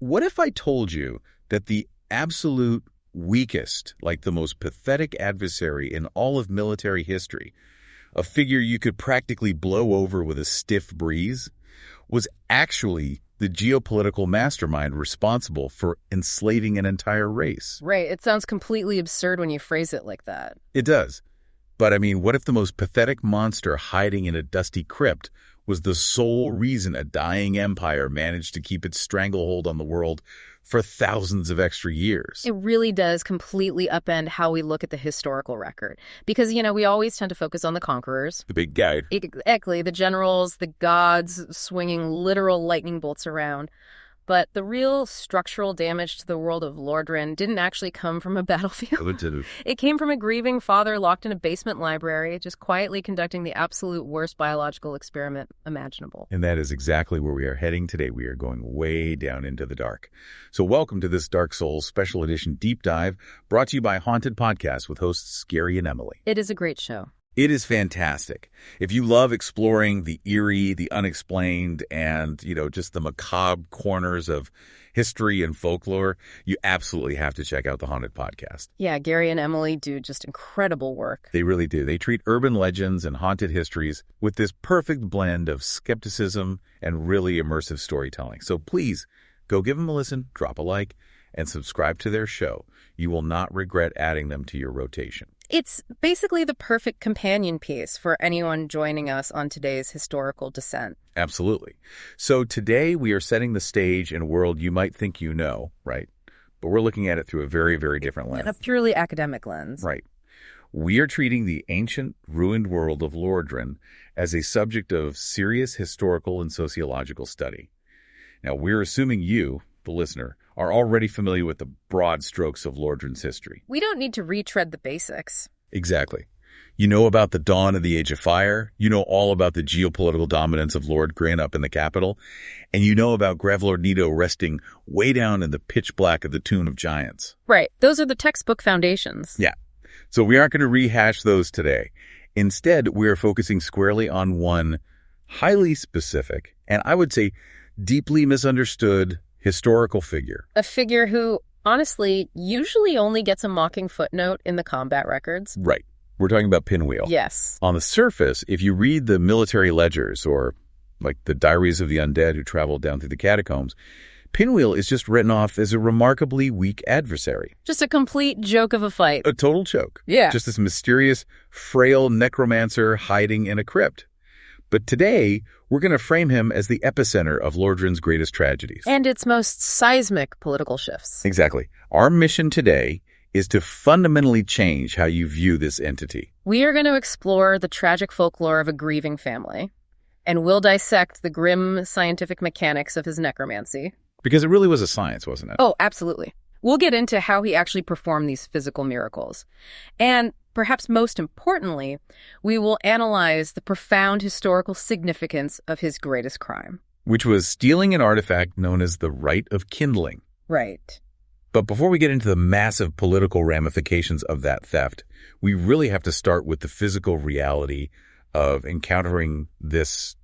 what if I told you that the absolute weakest, like the most pathetic adversary in all of military history, a figure you could practically blow over with a stiff breeze, was actually the geopolitical mastermind responsible for enslaving an entire race? Right. It sounds completely absurd when you phrase it like that. It does. But I mean, what if the most pathetic monster hiding in a dusty crypt was the sole reason a dying empire managed to keep its stranglehold on the world for thousands of extra years? It really does completely upend how we look at the historical record. Because, we always tend to focus on the conquerors. The big guy. Exactly. The generals, the gods swinging literal lightning bolts around. But the real structural damage to the world of Lordran didn't actually come from a battlefield. It came from a grieving father locked in a basement library, just quietly conducting the absolute worst biological experiment imaginable. And that is exactly where we are heading today. We are going way down into the dark. So welcome to this Dark Souls Special Edition Deep Dive, brought to you by Haunted Podcast with hosts Gary and Emily. It is a great show. It is fantastic. If you love exploring the eerie, the unexplained, and, just the macabre corners of history and folklore, you absolutely have to check out the Haunted Podcast. Yeah, Gary and Emily do just incredible work. They really do. They treat urban legends and haunted histories with this perfect blend of skepticism and really immersive storytelling. So please, go give them a listen, drop a like, and subscribe to their show. You will not regret adding them to your rotation. It's basically the perfect companion piece for anyone joining us on today's historical descent. Absolutely. So today we are setting the stage in a world you might think you know, right? But we're looking at it through a very, very different lens. A purely academic lens. Right. We are treating the ancient, ruined world of Lordran as a subject of serious historical and sociological study. Now, we're assuming you, the listener, are already familiar with the broad strokes of Lordran's history. We don't need to retread the basics. Exactly. You know about the dawn of the Age of Fire, you know all about the geopolitical dominance of Lord Grin up in the capital, and you know about Gravelord Nito resting way down in the pitch black of the Tomb of Giants. Right. Those are the textbook foundations. Yeah. So we aren't going to rehash those today. Instead, we are focusing squarely on one highly specific, and I would say deeply misunderstood historical figure. A figure who, honestly, usually only gets a mocking footnote in the combat records. Right. We're talking about Pinwheel. Yes. On the surface, if you read the military ledgers or like the diaries of the undead who traveled down through the catacombs, Pinwheel is just written off as a remarkably weak adversary. Just a complete joke of a fight. A total joke. Yeah. Just this mysterious, frail necromancer hiding in a crypt. But today, we're going to frame him as the epicenter of Lordran's greatest tragedies. And its most seismic political shifts. Exactly. Our mission today is to fundamentally change how you view this entity. We are going to explore the tragic folklore of a grieving family, and we'll dissect the grim scientific mechanics of his necromancy. Because it really was a science, wasn't it? Oh, absolutely. We'll get into how he actually performed these physical miracles. And perhaps most importantly, we will analyze the profound historical significance of his greatest crime. Which was stealing an artifact known as the Rite of Kindling. Right. But before we get into the massive political ramifications of that theft, we really have to start with the physical reality of encountering this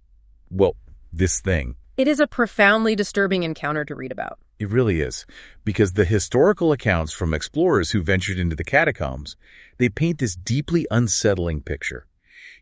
thing. It is a profoundly disturbing encounter to read about. It really is, because the historical accounts from explorers who ventured into the catacombs, they paint this deeply unsettling picture.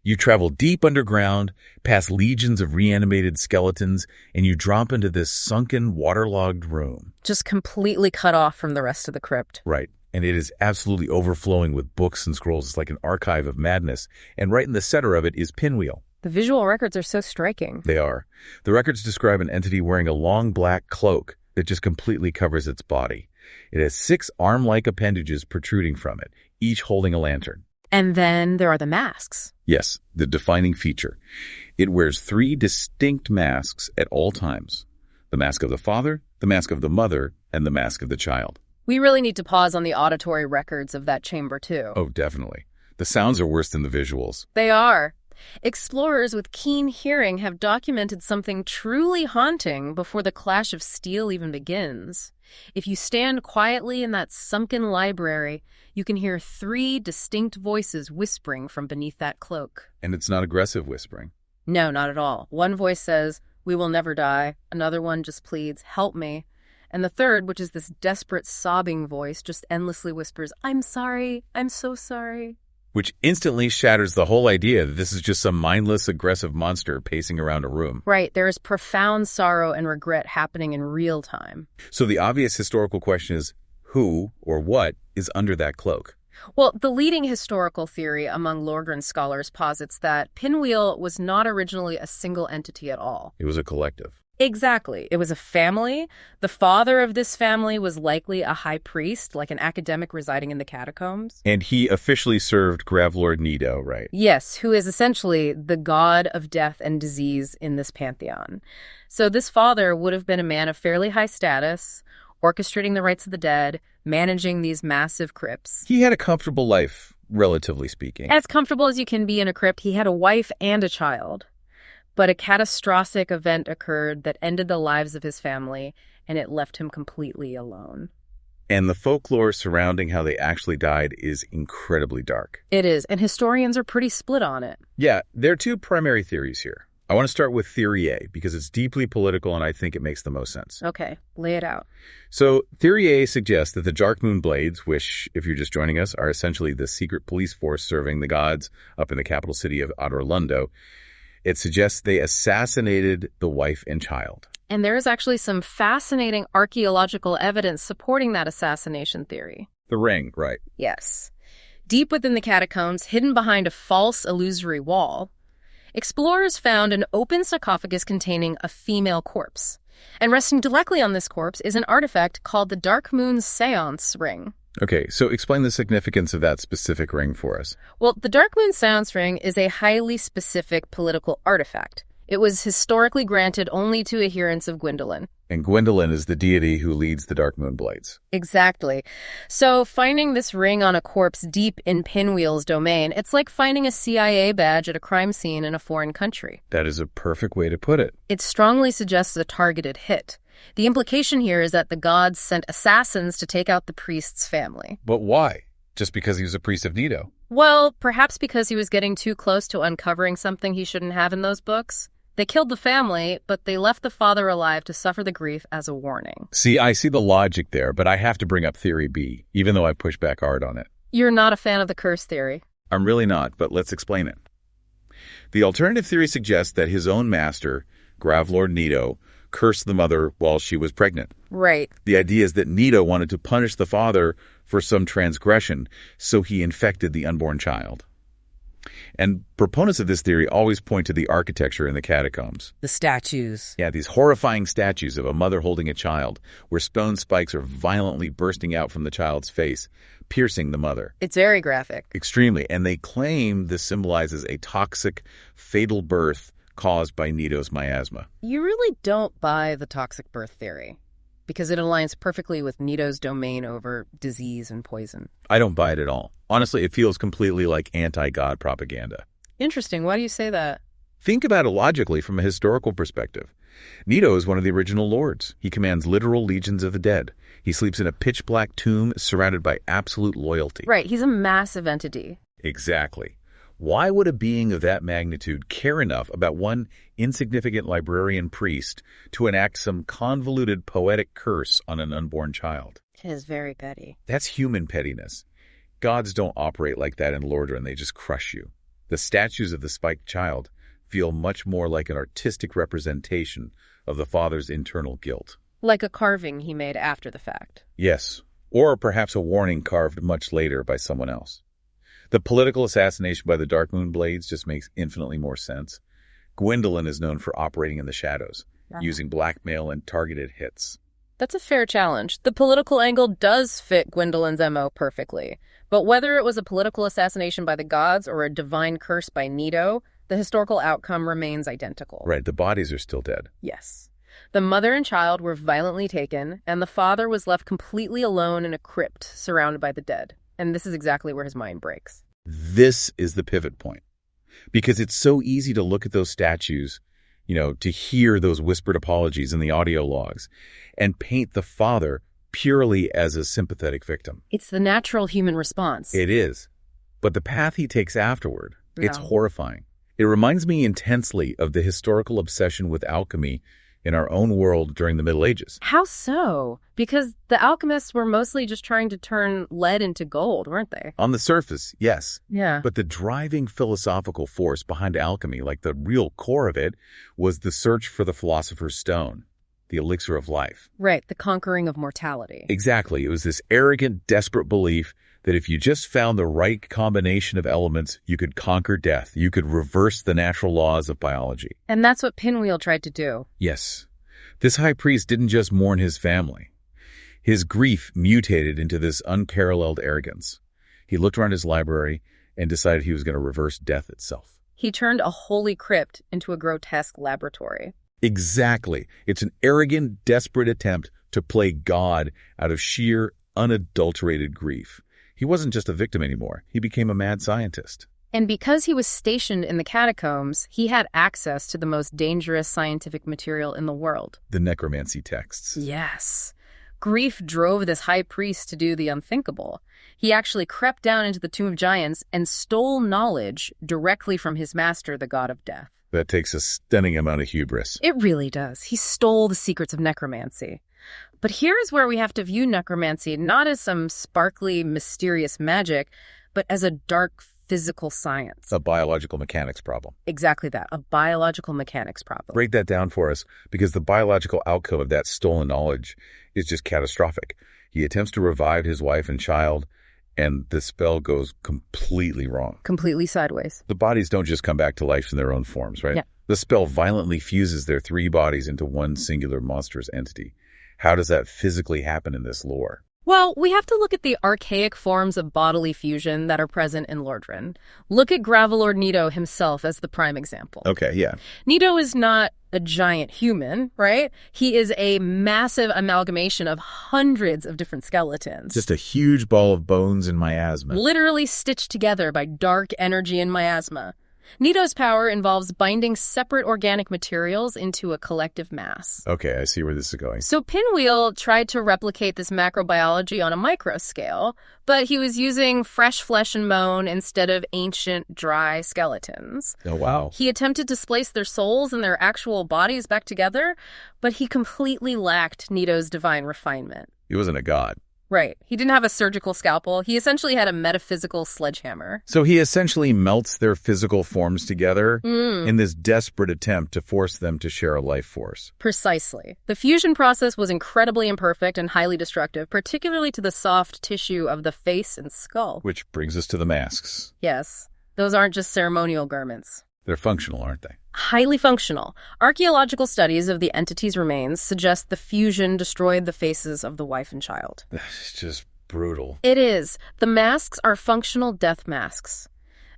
You travel deep underground, past legions of reanimated skeletons, and you drop into this sunken, waterlogged room. Just completely cut off from the rest of the crypt. Right, and it is absolutely overflowing with books and scrolls. It's like an archive of madness, and right in the center of it is Pinwheel. The visual records are so striking. They are. The records describe an entity wearing a long black cloak that just completely covers its body. It has 6 arm-like appendages protruding from it, each holding a lantern. And then there are the masks. Yes, the defining feature. It wears 3 distinct masks at all times. The mask of the father, the mask of the mother, and the mask of the child. We really need to pause on the auditory records of that chamber, too. Oh, definitely. The sounds are worse than the visuals. They are. Explorers with keen hearing have documented something truly haunting before the clash of steel even begins. If you stand quietly in that sunken library, you can hear 3 distinct voices whispering from beneath that cloak. And it's not aggressive whispering. No, not at all. One voice says, "We will never die." Another one just pleads, "Help me." And the third, which is this desperate sobbing voice, just endlessly whispers, "I'm sorry, I'm so sorry." Which instantly shatters the whole idea that this is just some mindless, aggressive monster pacing around a room. Right, there is profound sorrow and regret happening in real time. So the obvious historical question is, who or what is under that cloak? Well, the leading historical theory among Lordran scholars posits that Pinwheel was not originally a single entity at all. It was a collective. Exactly. It was a family. The father of this family was likely a high priest, like an academic residing in the catacombs. And he officially served Gravelord Nito, right? Yes, who is essentially the god of death and disease in this pantheon. So this father would have been a man of fairly high status, orchestrating the rites of the dead, managing these massive crypts. He had a comfortable life, relatively speaking. As comfortable as you can be in a crypt, he had a wife and a child. But a catastrophic event occurred that ended the lives of his family, and it left him completely alone. And the folklore surrounding how they actually died is incredibly dark. It is, and historians are pretty split on it. Yeah, there are two primary theories here. I want to start with Theory A, because it's deeply political and I think it makes the most sense. Okay, lay it out. So, Theory A suggests that the Darkmoon Blades, which, if you're just joining us, are essentially the secret police force serving the gods up in the capital city of Adralundo, it suggests they assassinated the wife and child. And there is actually some fascinating archaeological evidence supporting that assassination theory. The ring, right? Yes. Deep within the catacombs, hidden behind a false illusory wall, explorers found an open sarcophagus containing a female corpse. And resting directly on this corpse is an artifact called the Darkmoon Seance Ring. Okay, so explain the significance of that specific ring for us. Well, the Darkmoon Seance Ring is a highly specific political artifact. It was historically granted only to adherents of Gwendolyn. And Gwendolyn is the deity who leads the Darkmoon Blades. Exactly. So finding this ring on a corpse deep in Pinwheel's domain, it's like finding a CIA badge at a crime scene in a foreign country. That is a perfect way to put it. It strongly suggests a targeted hit. The implication here is that the gods sent assassins to take out the priest's family. But why? Just because he was a priest of Nito? Well, perhaps because he was getting too close to uncovering something he shouldn't have in those books. They killed the family, but they left the father alive to suffer the grief as a warning. See, I see the logic there, but I have to bring up Theory B, even though I push back hard on it. You're not a fan of the curse theory. I'm really not, but let's explain it. The alternative theory suggests that his own master, Gravelord Nito, cursed the mother while she was pregnant. Right. The idea is that Nito wanted to punish the father for some transgression, so he infected the unborn child. And proponents of this theory always point to the architecture in the catacombs. The statues. Yeah, these horrifying statues of a mother holding a child, where stone spikes are violently bursting out from the child's face, piercing the mother. It's very graphic. Extremely. And they claim this symbolizes a toxic, fatal birth caused by Nito's miasma. You really don't buy the toxic birth theory, because it aligns perfectly with Nito's domain over disease and poison. I don't buy it at all. Honestly, it feels completely like anti-God propaganda. Interesting. Why do you say that? Think about it logically from a historical perspective. Nito is one of the original lords. He commands literal legions of the dead. He sleeps in a pitch-black tomb surrounded by absolute loyalty. Right. He's a massive entity. Exactly. Why would a being of that magnitude care enough about one insignificant librarian priest to enact some convoluted poetic curse on an unborn child? It is very petty. That's human pettiness. Gods don't operate like that in Lordran. They just crush you. The statues of the spiked child feel much more like an artistic representation of the father's internal guilt. Like a carving he made after the fact. Yes, or perhaps a warning carved much later by someone else. The political assassination by the Darkmoon Blades just makes infinitely more sense. Gwendolyn is known for operating in the shadows, using blackmail and targeted hits. That's a fair challenge. The political angle does fit Gwendolyn's MO perfectly. But whether it was a political assassination by the gods or a divine curse by Nito, the historical outcome remains identical. Right, the bodies are still dead. Yes. The mother and child were violently taken, and the father was left completely alone in a crypt surrounded by the dead. And this is exactly where his mind breaks. This is the pivot point. Because it's so easy to look at those statues, to hear those whispered apologies in the audio logs, and paint the father purely as a sympathetic victim. It's the natural human response. It is. But the path he takes afterward, it's No. horrifying. It reminds me intensely of the historical obsession with alchemy in our own world during the Middle Ages. How so? Because the alchemists were mostly just trying to turn lead into gold, weren't they? On the surface, yes. Yeah. But the driving philosophical force behind alchemy, like the real core of it, was the search for the philosopher's stone, the elixir of life. Right, the conquering of mortality. Exactly. It was this arrogant, desperate belief that if you just found the right combination of elements, you could conquer death. You could reverse the natural laws of biology. And that's what Pinwheel tried to do. Yes. This high priest didn't just mourn his family. His grief mutated into this unparalleled arrogance. He looked around his library and decided he was going to reverse death itself. He turned a holy crypt into a grotesque laboratory. Exactly. It's an arrogant, desperate attempt to play God out of sheer, unadulterated grief. He wasn't just a victim anymore. He became a mad scientist. And because he was stationed in the catacombs, he had access to the most dangerous scientific material in the world. The necromancy texts. Yes. Grief drove this high priest to do the unthinkable. He actually crept down into the Tomb of Giants and stole knowledge directly from his master, the god of death. That takes a stunning amount of hubris. It really does. He stole the secrets of necromancy. But here's where we have to view necromancy not as some sparkly, mysterious magic, but as a dark physical science. A biological mechanics problem. Exactly that, a biological mechanics problem. Break that down for us, because the biological outcome of that stolen knowledge is just catastrophic. He attempts to revive his wife and child, and the spell goes completely wrong. Completely sideways. The bodies don't just come back to life in their own forms, right? Yeah. The spell violently fuses their three bodies into one singular monstrous entity. How does that physically happen in this lore? Well, we have to look at the archaic forms of bodily fusion that are present in Lordran. Look at Gravelord Nito himself as the prime example. Okay, yeah. Nito is not a giant human, right? He is a massive amalgamation of hundreds of different skeletons. Just a huge ball of bones and miasma. Literally stitched together by dark energy and miasma. Nito's power involves binding separate organic materials into a collective mass. Okay, I see where this is going. So Pinwheel tried to replicate this macrobiology on a micro scale, but he was using fresh flesh and bone instead of ancient, dry skeletons. Oh, wow. He attempted to splice their souls and their actual bodies back together, but he completely lacked Nito's divine refinement. He wasn't a god. Right. He didn't have a surgical scalpel. He essentially had a metaphysical sledgehammer. So he essentially melts their physical forms together in this desperate attempt to force them to share a life force. Precisely. The fusion process was incredibly imperfect and highly destructive, particularly to the soft tissue of the face and skull. Which brings us to the masks. Yes. Those aren't just ceremonial garments. They're functional, aren't they? Highly functional. Archaeological studies of the entity's remains suggest the fusion destroyed the faces of the wife and child. It's just brutal. It is. The masks are functional death masks.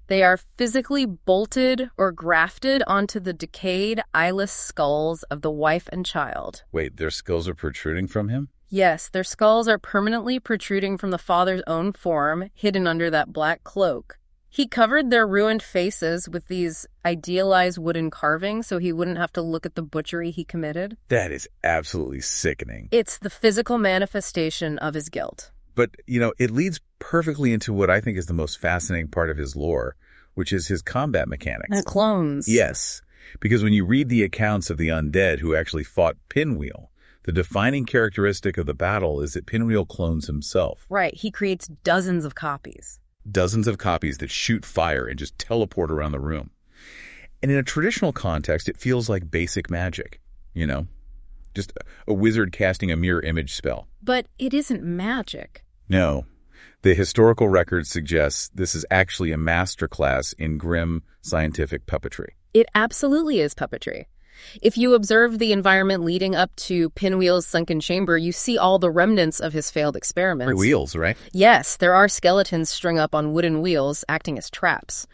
They are physically bolted or grafted onto the decayed, eyeless skulls of the wife and child. Wait, their skulls are protruding from him? Yes, their skulls are permanently protruding from the father's own form, hidden under that black cloak. He covered their ruined faces with these idealized wooden carvings so he wouldn't have to look at the butchery he committed. That is absolutely sickening. It's the physical manifestation of his guilt. But, it leads perfectly into what I think is the most fascinating part of his lore, which is his combat mechanics. The clones. Yes, because when you read the accounts of the undead who actually fought Pinwheel, the defining characteristic of the battle is that Pinwheel clones himself. Right, he creates dozens of copies. Dozens of copies that shoot fire and just teleport around the room. And in a traditional context, it feels like basic magic, just a wizard casting a mirror image spell. But it isn't magic. No. The historical record suggests this is actually a masterclass in grim scientific puppetry. It absolutely is puppetry. If you observe the environment leading up to Pinwheel's sunken chamber, you see all the remnants of his failed experiments. Wheels, right? Yes, there are skeletons strung up on wooden wheels acting as traps.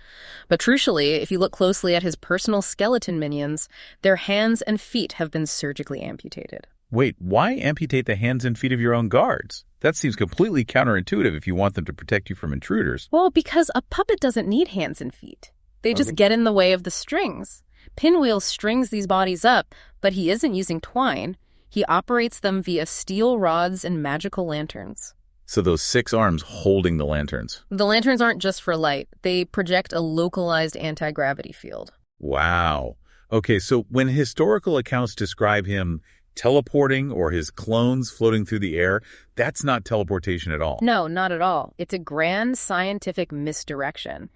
But crucially, if you look closely at his personal skeleton minions, their hands and feet have been surgically amputated. Wait, why amputate the hands and feet of your own guards? That seems completely counterintuitive if you want them to protect you from intruders. Well, because a puppet doesn't need hands and feet. They just get in the way of the strings. Pinwheel strings these bodies up, but he isn't using twine. He operates them via steel rods and magical lanterns. So those 6 arms holding the lanterns. The lanterns aren't just for light. They project a localized anti-gravity field. Wow. Okay, so when historical accounts describe him teleporting or his clones floating through the air, that's not teleportation at all. No, not at all. It's a grand scientific misdirection.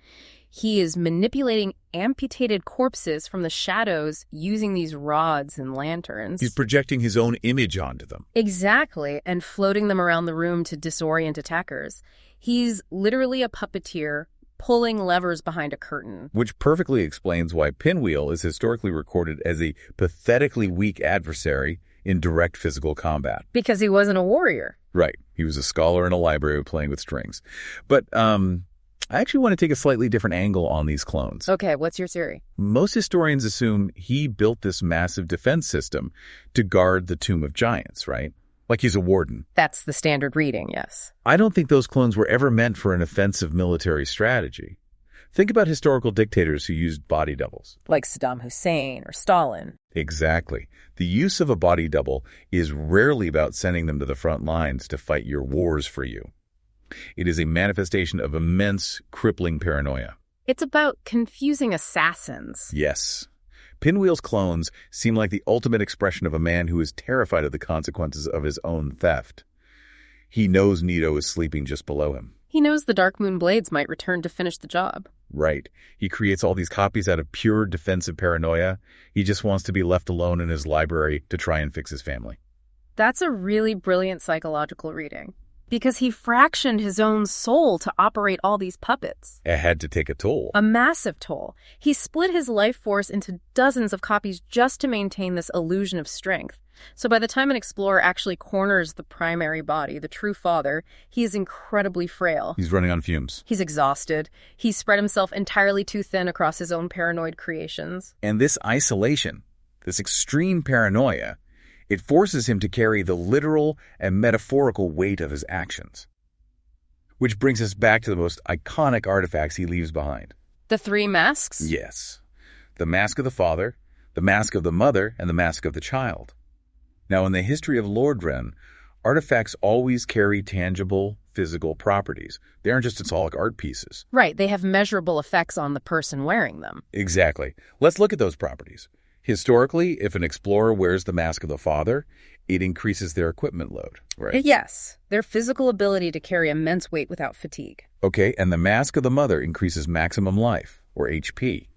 He is manipulating amputated corpses from the shadows using these rods and lanterns. He's projecting his own image onto them. Exactly, and floating them around the room to disorient attackers. He's literally a puppeteer pulling levers behind a curtain. Which perfectly explains why Pinwheel is historically recorded as a pathetically weak adversary in direct physical combat. Because he wasn't a warrior. Right. He was a scholar in a library playing with strings. But I actually want to take a slightly different angle on these clones. Okay, what's your theory? Most historians assume he built this massive defense system to guard the Tomb of Giants, right? Like he's a warden. That's the standard reading, yes. I don't think those clones were ever meant for an offensive military strategy. Think about historical dictators who used body doubles. Like Saddam Hussein or Stalin. Exactly. The use of a body double is rarely about sending them to the front lines to fight your wars for you. It is a manifestation of immense, crippling paranoia. It's about confusing assassins. Yes. Pinwheel's clones seem like the ultimate expression of a man who is terrified of the consequences of his own theft. He knows Nito is sleeping just below him. He knows the Dark Moon Blades might return to finish the job. Right. He creates all these copies out of pure defensive paranoia. He just wants to be left alone in his library to try and fix his family. That's a really brilliant psychological reading. Because he fractioned his own soul to operate all these puppets. It had to take a toll. A massive toll. He split his life force into dozens of copies just to maintain this illusion of strength. So by the time an explorer actually corners the primary body, the true father, he is incredibly frail. He's running on fumes. He's exhausted. He's spread himself entirely too thin across his own paranoid creations. And this isolation, this extreme paranoia, it forces him to carry the literal and metaphorical weight of his actions. Which brings us back to the most iconic artifacts he leaves behind. The three masks? Yes. The mask of the father, the mask of the mother, and the mask of the child. Now, in the history of Lordren, artifacts always carry tangible, physical properties. They aren't just symbolic art pieces. Right, they have measurable effects on the person wearing them. Exactly. Let's look at those properties. Historically, if an explorer wears the mask of the father, it increases their equipment load, right? Yes, their physical ability to carry immense weight without fatigue. Okay, and the mask of the mother increases maximum life, or HP.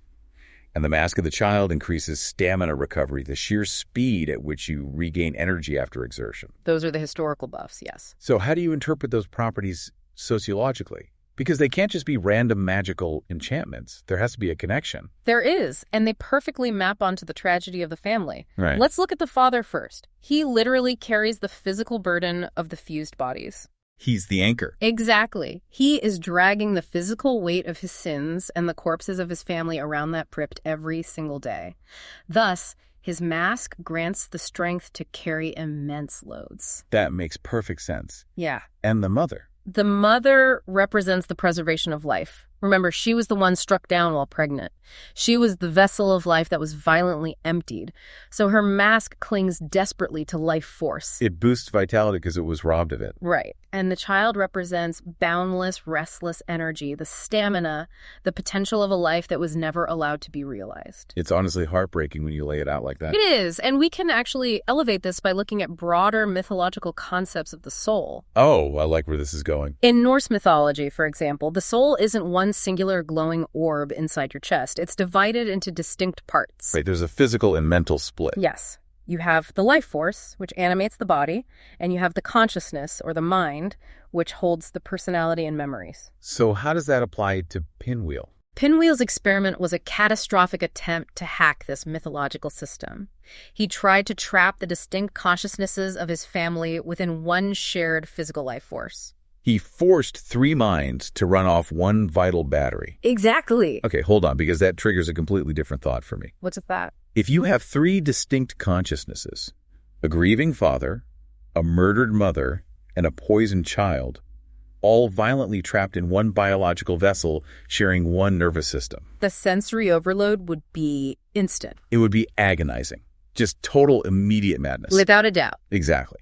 And the mask of the child increases stamina recovery, the sheer speed at which you regain energy after exertion. Those are the historical buffs, yes. So how do you interpret those properties sociologically? Because they can't just be random magical enchantments. There has to be a connection. There is, and they perfectly map onto the tragedy of the family. Right. Let's look at the father first. He literally carries the physical burden of the fused bodies. He's the anchor. Exactly. He is dragging the physical weight of his sins and the corpses of his family around that crypt every single day. Thus, his mask grants the strength to carry immense loads. That makes perfect sense. Yeah. And the mother? The mother represents the preservation of life. Remember, she was the one struck down while pregnant. She was the vessel of life that was violently emptied. So her mask clings desperately to life force. It boosts vitality because it was robbed of it. Right. And the child represents boundless, restless energy, the stamina, the potential of a life that was never allowed to be realized. It's honestly heartbreaking when you lay it out like that. It is. And we can actually elevate this by looking at broader mythological concepts of the soul. Oh, I like where this is going. In Norse mythology, for example, the soul isn't one singular glowing orb inside your chest. It's divided into distinct parts. Right, there's a physical and mental split. Yes. You have the life force, which animates the body, and you have the consciousness, or the mind, which holds the personality and memories. So how does that apply to Pinwheel? Pinwheel's experiment was a catastrophic attempt to hack this mythological system. He tried to trap the distinct consciousnesses of his family within one shared physical life force. He forced three minds to run off one vital battery. Exactly. Okay, hold on, because that triggers a completely different thought for me. What's with that? If you have three distinct consciousnesses, a grieving father, a murdered mother, and a poisoned child, all violently trapped in one biological vessel sharing one nervous system, The sensory overload would be instant. it would be agonizing. Just total immediate madness. Without a doubt. Exactly.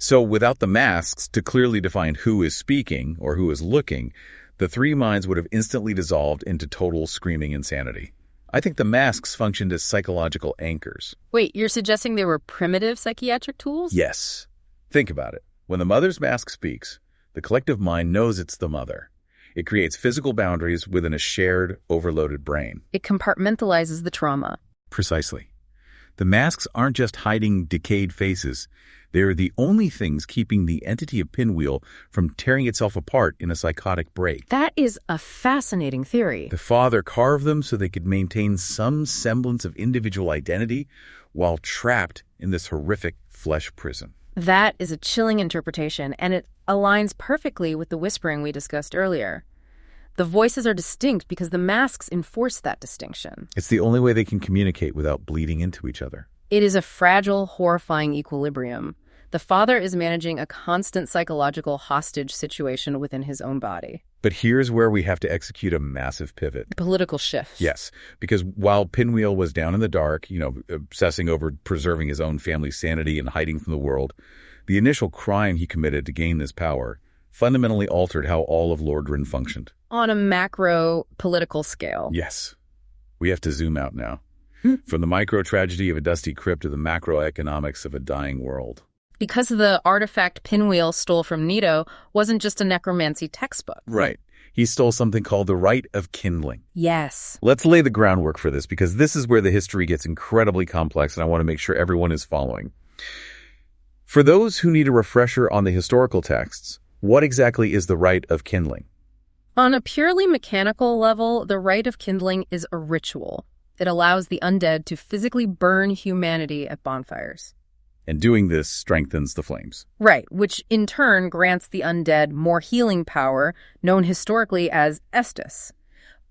So without the masks to clearly define who is speaking or who is looking, the three minds would have instantly dissolved into total screaming insanity. I think the masks functioned as psychological anchors. Wait, you're suggesting they were primitive psychiatric tools? Yes. Think about it. When the mother's mask speaks, the collective mind knows it's the mother. It creates physical boundaries within a shared, overloaded brain. It compartmentalizes the trauma. Precisely. The masks aren't just hiding decayed faces. They're the only things keeping the entity of Pinwheel from tearing itself apart in a psychotic break. That is a fascinating theory. The father carved them so they could maintain some semblance of individual identity while trapped in this horrific flesh prison. That is a chilling interpretation, and it aligns perfectly with the whispering we discussed earlier. The voices are distinct because the masks enforce that distinction. It's the only way they can communicate without bleeding into each other. It is a fragile, horrifying equilibrium. The father is managing a constant psychological hostage situation within his own body. But here's where we have to execute a massive pivot. Political shift. Yes, because while Pinwheel was down in the dark, obsessing over preserving his own family's sanity and hiding from the world, the initial crime he committed to gain this power fundamentally altered how all of Lordran functioned. On a macro political scale. Yes. We have to zoom out now. From the micro-tragedy of a dusty crypt to the macroeconomics of a dying world. Because the artifact Pinwheel stole from Nito wasn't just a necromancy textbook. Right. He stole something called the Rite of Kindling. Yes. Let's lay the groundwork for this, because this is where the history gets incredibly complex, and I want to make sure everyone is following. For those who need a refresher on the historical texts, what exactly is the Rite of Kindling? On a purely mechanical level, the Rite of Kindling is a ritual. It allows the undead to physically burn humanity at bonfires. And doing this strengthens the flames. Right, which in turn grants the undead more healing power, known historically as Estus.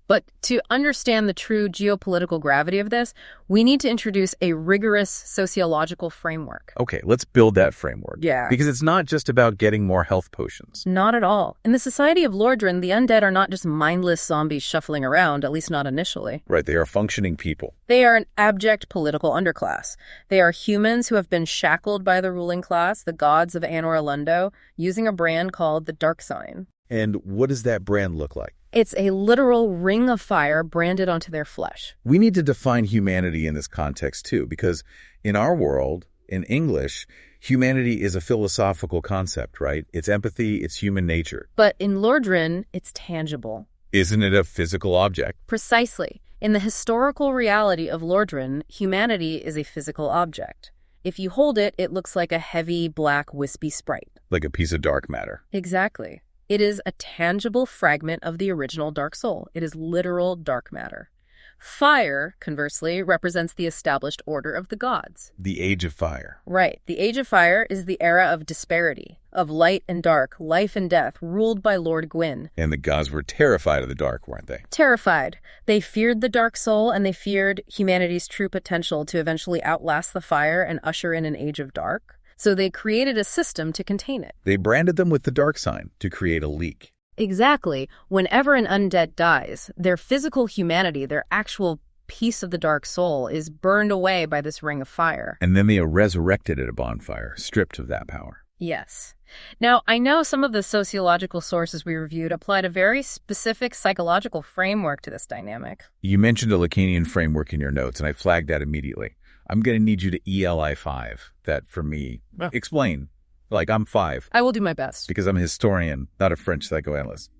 But to understand the true geopolitical gravity of this, we need to introduce a rigorous sociological framework. Okay, let's build that framework. Yeah. Because it's not just about getting more health potions. Not at all. In the society of Lordran, the undead are not just mindless zombies shuffling around, at least not initially. Right, they are functioning people. They are an abject political underclass. They are humans who have been shackled by the ruling class, the gods of Anor Londo, using a brand called the Dark Sign. And what does that brand look like? It's a literal ring of fire branded onto their flesh. We need to define humanity in this context too, because in our world, in English, humanity is a philosophical concept, right? It's empathy, it's human nature. But in Lordran, it's tangible. Isn't it a physical object? Precisely. In the historical reality of Lordran, humanity is a physical object. If you hold it, it looks like a heavy, black, wispy sprite. Like a piece of dark matter. Exactly. It is a tangible fragment of the original Dark Soul. It is literal dark matter. Fire, conversely, represents the established order of the gods. The Age of Fire. Right. The Age of Fire is the era of disparity, of light and dark, life and death, ruled by Lord Gwyn. And the gods were terrified of the dark, weren't they? Terrified. They feared the Dark Soul, and they feared humanity's true potential to eventually outlast the fire and usher in an age of dark. So they created a system to contain it. They branded them with the Dark Sign to create a leak. Exactly. Whenever an undead dies, their physical humanity, their actual piece of the Dark Soul, is burned away by this ring of fire. And then they are resurrected at a bonfire, stripped of that power. Yes. Now, I know some of the sociological sources we reviewed applied a very specific psychological framework to this dynamic. You mentioned a Lacanian framework in your notes, and I flagged that immediately. I'm going to need you to ELI 5 that for me. Oh. Explain. Like, I'm 5. I will do my best. Because I'm a historian, not a French psychoanalyst.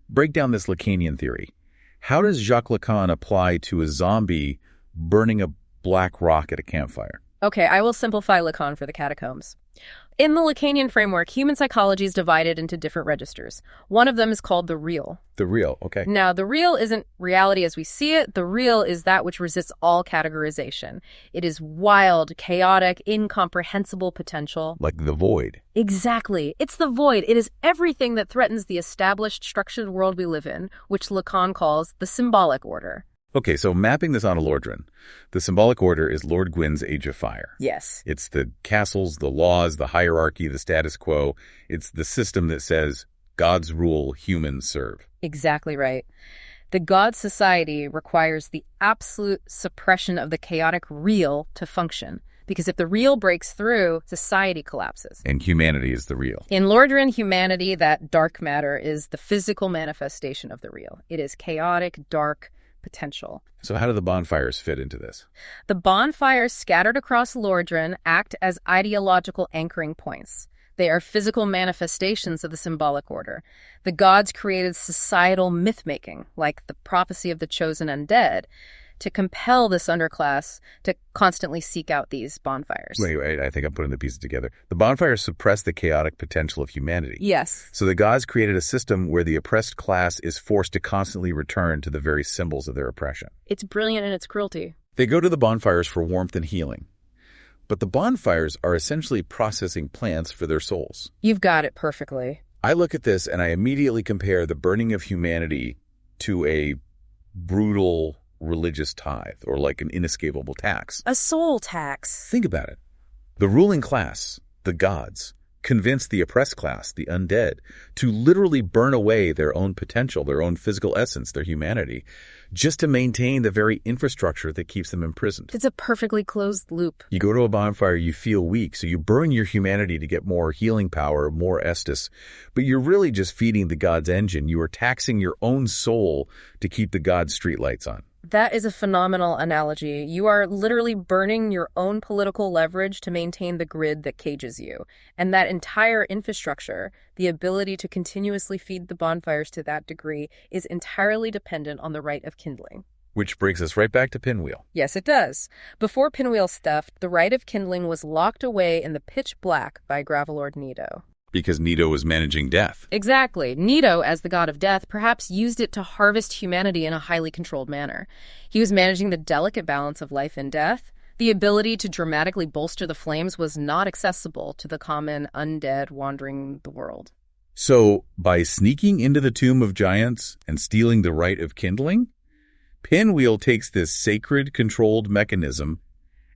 Break down this Lacanian theory. How does Jacques Lacan apply to a zombie burning a black rock at a campfire? Okay, I will simplify Lacan for the catacombs. In the Lacanian framework, human psychology is divided into different registers. One of them is called the real. The real, okay. Now, the real isn't reality as we see it. The real is that which resists all categorization. It is wild, chaotic, incomprehensible potential. Like the void. Exactly. It's the void. It is everything that threatens the established, structured world we live in, which Lacan calls the symbolic order. Okay, so mapping this onto Lordran, the symbolic order is Lord Gwyn's Age of Fire. Yes. It's the castles, the laws, the hierarchy, the status quo. It's the system that says gods rule, humans serve. Exactly right. The god society requires the absolute suppression of the chaotic real to function. Because if the real breaks through, society collapses. And humanity is the real. In Lordran humanity, that dark matter is the physical manifestation of the real. It is chaotic, dark, potential. So how do the bonfires fit into this? The bonfires scattered across Lordran act as ideological anchoring points. They are physical manifestations of the symbolic order. The gods created societal myth-making, like the prophecy of the chosen undead, to compel this underclass to constantly seek out these bonfires. Wait, I think I'm putting the pieces together. The bonfires suppress the chaotic potential of humanity. Yes. So the gods created a system where the oppressed class is forced to constantly return to the very symbols of their oppression. It's brilliant in its cruelty. They go to the bonfires for warmth and healing. But the bonfires are essentially processing plants for their souls. You've got it perfectly. I look at this and I immediately compare the burning of humanity to a brutal religious tithe, or like an inescapable tax. A soul tax. Think about it. The ruling class, the gods, convinced the oppressed class, the undead, to literally burn away their own potential, their own physical essence, their humanity, just to maintain the very infrastructure that keeps them imprisoned. It's a perfectly closed loop. You go to a bonfire, you feel weak, so you burn your humanity to get more healing power, more estus, but you're really just feeding the god's engine. You are taxing your own soul to keep the god's streetlights on. That is a phenomenal analogy. You are literally burning your own political leverage to maintain the grid that cages you. And that entire infrastructure, the ability to continuously feed the bonfires to that degree, is entirely dependent on the rite of kindling. Which brings us right back to Pinwheel. Yes, it does. Before Pinwheel's theft, the rite of kindling was locked away in the pitch black by Gravelord Nito. Because Nito was managing death. Exactly. Nito, as the god of death, perhaps used it to harvest humanity in a highly controlled manner. He was managing the delicate balance of life and death. The ability to dramatically bolster the flames was not accessible to the common undead wandering the world. So, by sneaking into the Tomb of Giants and stealing the rite of kindling, Pinwheel takes this sacred, controlled mechanism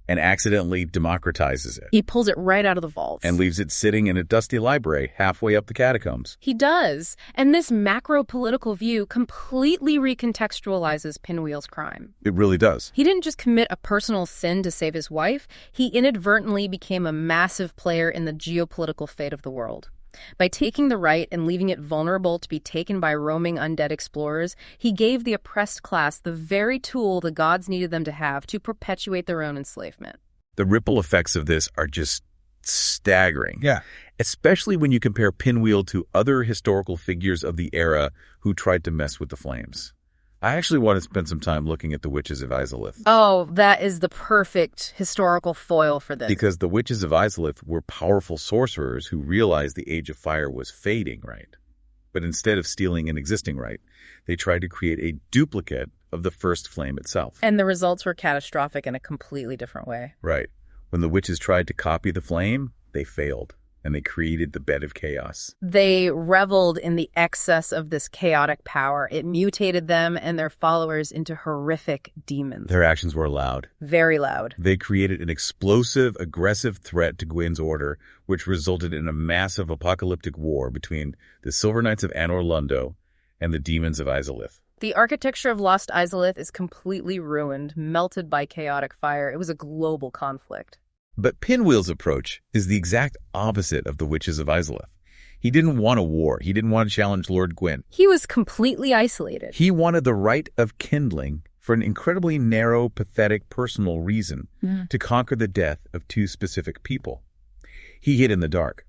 and accidentally democratizes it. He pulls it right out of the vaults. And leaves it sitting in a dusty library halfway up the catacombs. He does. And this macro-political view completely recontextualizes Pinwheel's crime. It really does. He didn't just commit a personal sin to save his wife. He inadvertently became a massive player in the geopolitical fate of the world. By taking the rite and leaving it vulnerable to be taken by roaming undead explorers, he gave the oppressed class the very tool the gods needed them to have to perpetuate their own enslavement. The ripple effects of this are just staggering. Yeah. Especially when you compare Pinwheel to other historical figures of the era who tried to mess with the flames. I actually want to spend some time looking at the Witches of Izalith. Oh, that is the perfect historical foil for this. Because the Witches of Izalith were powerful sorcerers who realized the Age of Fire was fading, right? But instead of stealing an existing rite, they tried to create a duplicate of the first flame itself. And the results were catastrophic in a completely different way. Right. When the witches tried to copy the flame, they failed. And they created the bed of chaos. They reveled in the excess of this chaotic power. It mutated them and their followers into horrific demons. Their actions were loud. Very loud. They created an explosive, aggressive threat to Gwyn's order, which resulted in a massive apocalyptic war between the Silver Knights of Anor Londo and the demons of Izalith. The architecture of Lost Izalith is completely ruined, melted by chaotic fire. It was a global conflict. But Pinwheel's approach is the exact opposite of the Witches of Izalith. He didn't want a war. He didn't want to challenge Lord Gwyn. He was completely isolated. He wanted the rite of kindling for an incredibly narrow, pathetic, personal reason to conquer the death of two specific people. He hid in the dark.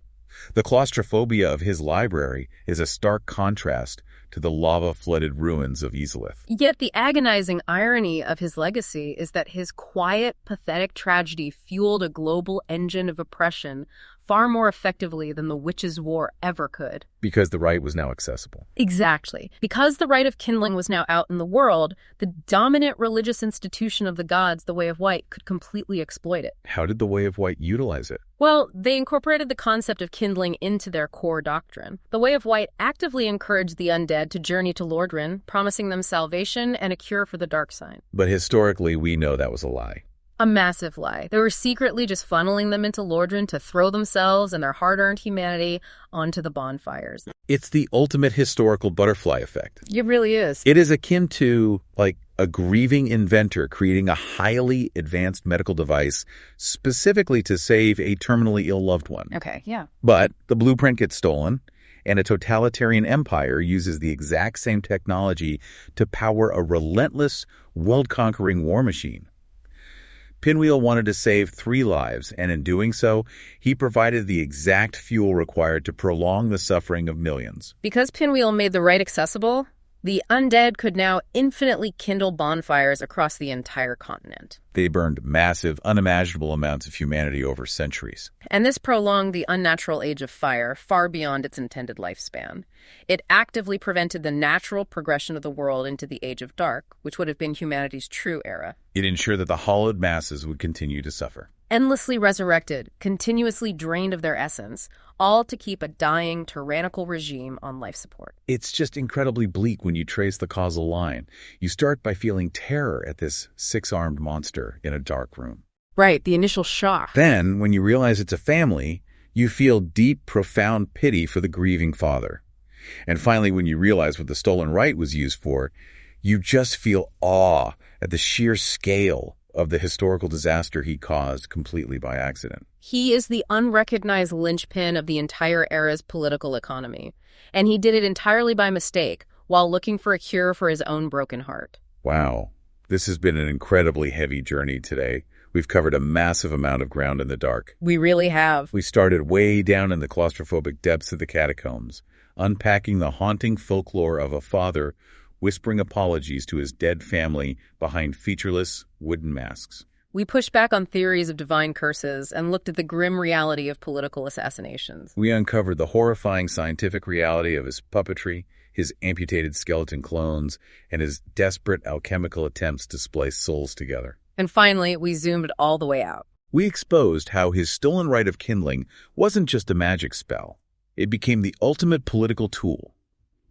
The claustrophobia of his library is a stark contrast to the lava-flooded ruins of Izalith. Yet the agonizing irony of his legacy is that his quiet, pathetic tragedy fueled a global engine of oppression far more effectively than the Witches' War ever could. Because the rite was now accessible. Exactly. Because the rite of kindling was now out in the world, the dominant religious institution of the gods, the Way of White, could completely exploit it. How did the Way of White utilize it? Well, they incorporated the concept of kindling into their core doctrine. The Way of White actively encouraged the undead to journey to Lordran, promising them salvation and a cure for the dark sign. But historically, we know that was a lie. A massive lie. They were secretly just funneling them into Lordran to throw themselves and their hard-earned humanity onto the bonfires. It's the ultimate historical butterfly effect. It really is. It is akin to, like, a grieving inventor creating a highly advanced medical device specifically to save a terminally ill loved one. Okay, yeah. But the blueprint gets stolen, and a totalitarian empire uses the exact same technology to power a relentless, world-conquering war machine. Pinwheel wanted to save 3 lives, and in doing so, he provided the exact fuel required to prolong the suffering of millions. Because Pinwheel made the rite accessible, the undead could now infinitely kindle bonfires across the entire continent. They burned massive, unimaginable amounts of humanity over centuries. And this prolonged the unnatural age of fire far beyond its intended lifespan. It actively prevented the natural progression of the world into the Age of Dark, which would have been humanity's true era. It ensured that the hollowed masses would continue to suffer. Endlessly resurrected, continuously drained of their essence, all to keep a dying, tyrannical regime on life support. It's just incredibly bleak when you trace the causal line. You start by feeling terror at this 6-armed monster in a dark room. Right, the initial shock. Then, when you realize it's a family, you feel deep, profound pity for the grieving father. And finally, when you realize what the stolen right was used for, you just feel awe at the sheer scale of the historical disaster he caused completely by accident. He is the unrecognized linchpin of the entire era's political economy, and he did it entirely by mistake while looking for a cure for his own broken heart. Wow, this has been an incredibly heavy journey today. We've covered a massive amount of ground in the dark. We really have. We started way down in the claustrophobic depths of the catacombs, unpacking the haunting folklore of a father whispering apologies to his dead family behind featureless wooden masks. We pushed back on theories of divine curses and looked at the grim reality of political assassinations. We uncovered the horrifying scientific reality of his puppetry, his amputated skeleton clones, and his desperate alchemical attempts to splice souls together. And finally, we zoomed all the way out. We exposed how his stolen rite of kindling wasn't just a magic spell. It became the ultimate political tool,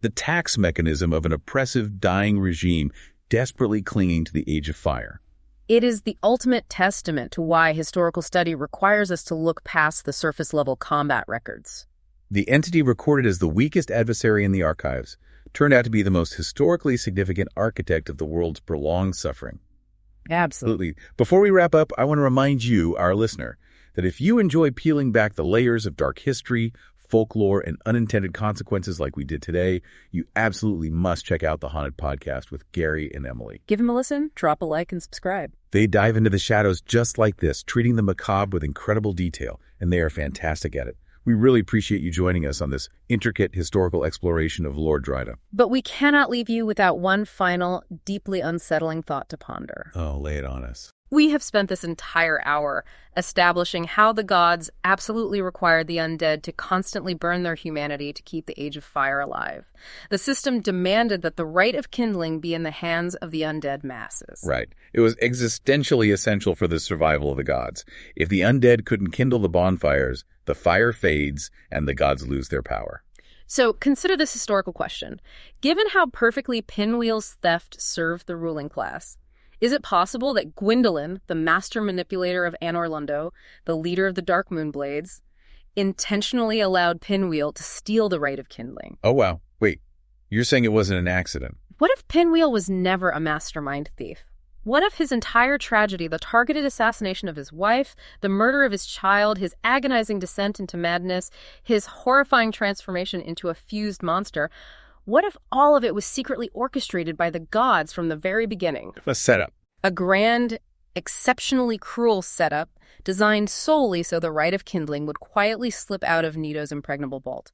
the tax mechanism of an oppressive, dying regime desperately clinging to the Age of Fire. It is the ultimate testament to why historical study requires us to look past the surface-level combat records. The entity recorded as the weakest adversary in the archives turned out to be the most historically significant architect of the world's prolonged suffering. Absolutely. Before we wrap up, I want to remind you, our listener, that if you enjoy peeling back the layers of dark history, folklore, and unintended consequences like we did today, you absolutely must check out the Haunted Podcast with Gary and Emily. Give them a listen, drop a like, and subscribe. They dive into the shadows just like this, treating the macabre with incredible detail, and they are fantastic at it. We really appreciate you joining us on this intricate historical exploration of Lord Dryda. But we cannot leave you without one final, deeply unsettling thought to ponder. Oh, lay it on us. We have spent this entire hour establishing how the gods absolutely required the undead to constantly burn their humanity to keep the Age of Fire alive. The system demanded that the rite of kindling be in the hands of the undead masses. Right. It was existentially essential for the survival of the gods. If the undead couldn't kindle the bonfires, the fire fades and the gods lose their power. So consider this historical question. Given how perfectly Pinwheel's theft served the ruling class, is it possible that Gwendolyn, the master manipulator of Anor Londo, the leader of the Dark Moon Blades, intentionally allowed Pinwheel to steal the rite of kindling? Oh, wow. Wait, you're saying it wasn't an accident? What if Pinwheel was never a mastermind thief? What if his entire tragedy, the targeted assassination of his wife, the murder of his child, his agonizing descent into madness, his horrifying transformation into a fused monster, what if all of it was secretly orchestrated by the gods from the very beginning? A setup. A grand, exceptionally cruel setup designed solely so the rite of kindling would quietly slip out of Nito's impregnable vault.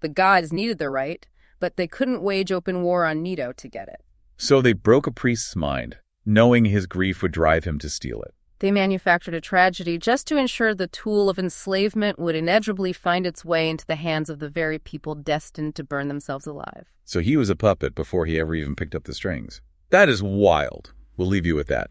The gods needed the rite, but they couldn't wage open war on Nito to get it. So they broke a priest's mind, knowing his grief would drive him to steal it. They manufactured a tragedy just to ensure the tool of enslavement would inevitably find its way into the hands of the very people destined to burn themselves alive. So he was a puppet before he ever even picked up the strings. That is wild. We'll leave you with that.